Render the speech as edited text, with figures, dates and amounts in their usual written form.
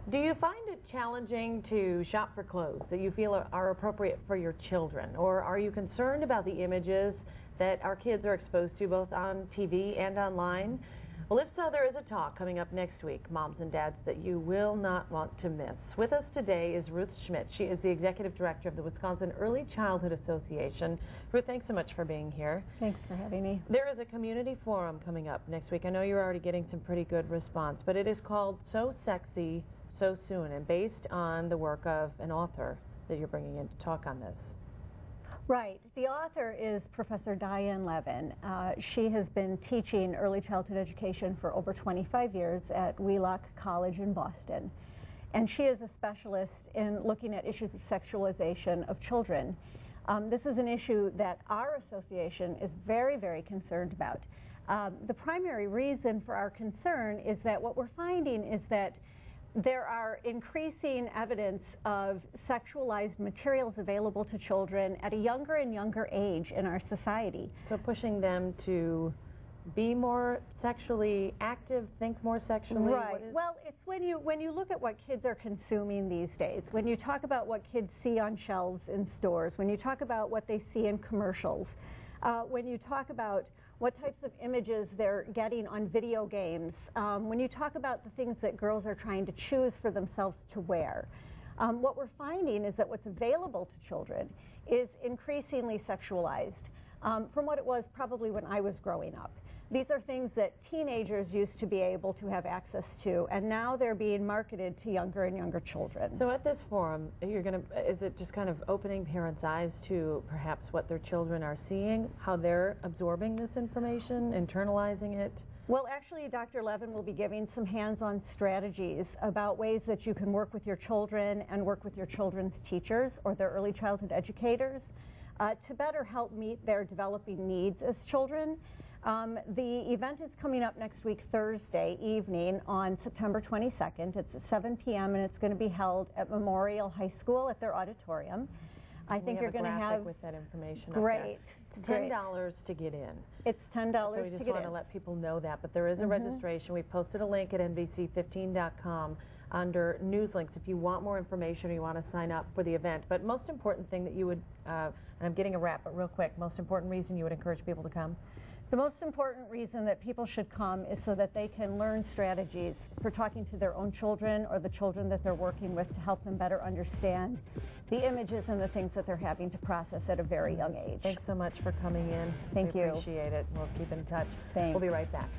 Do you find it challenging to shop for clothes that you feel are appropriate for your children? Or are you concerned about the images that our kids are exposed to both on TV and online? Well, if so, there is a talk coming up next week, moms and dads, that you will not want to miss. With us today is Ruth Schmidt. She is the Executive Director of the Wisconsin Early Childhood Association. Ruth, thanks so much for being here. Thanks for having me. There is a community forum coming up next week. I know you're already getting some pretty good response, but it is called So Sexy, So Soon, and based on the work of an author that you're bringing in to talk on this. Right. The author is Professor Diane Levin. She has been teaching early childhood education for over 25 years at Wheelock College in Boston. And she is a specialist in looking at issues of sexualization of children. This is an issue that our association is very, very concerned about. The primary reason for our concern is that what we're finding is that there are increasing evidence of sexualized materials available to children at a younger and younger age in our society. So pushing them to be more sexually active, think more sexually? Right. Well, it's when you look at what kids are consuming these days, when you talk about what kids see on shelves in stores, when you talk about what they see in commercials, when you talk about what types of images they're getting on video games, when you talk about the things that girls are trying to choose for themselves to wear. What we're finding is that what's available to children is increasingly sexualized from what it was probably when I was growing up. These are things that teenagers used to be able to have access to, and now they're being marketed to younger and younger children. So at this forum, is it just kind of opening parents' eyes to perhaps what their children are seeing, how they're absorbing this information, internalizing it? Well, actually, Dr. Levin will be giving some hands-on strategies about ways that you can work with your children and work with your children's teachers or their early childhood educators to better help meet their developing needs as children. The event is coming up next week, Thursday evening on September 22nd. It's at 7 p.m. and it's going to be held at Memorial High School at their auditorium. I think you're going to have with that information. Great. It's $10 to get in. It's $10 to get in. So we just want to let people know that. But there is a registration. We posted a link at NBC15.com under news links if you want more information or you want to sign up for the event. But most important thing that you would, and I'm getting a wrap, but real quick, most important reason you would encourage people to come? The most important reason that people should come is so that they can learn strategies for talking to their own children or the children that they're working with to help them better understand the images and the things that they're having to process at a very young age. Thanks so much for coming in. Thank you. Appreciate it. We'll keep in touch. Thanks. We'll be right back.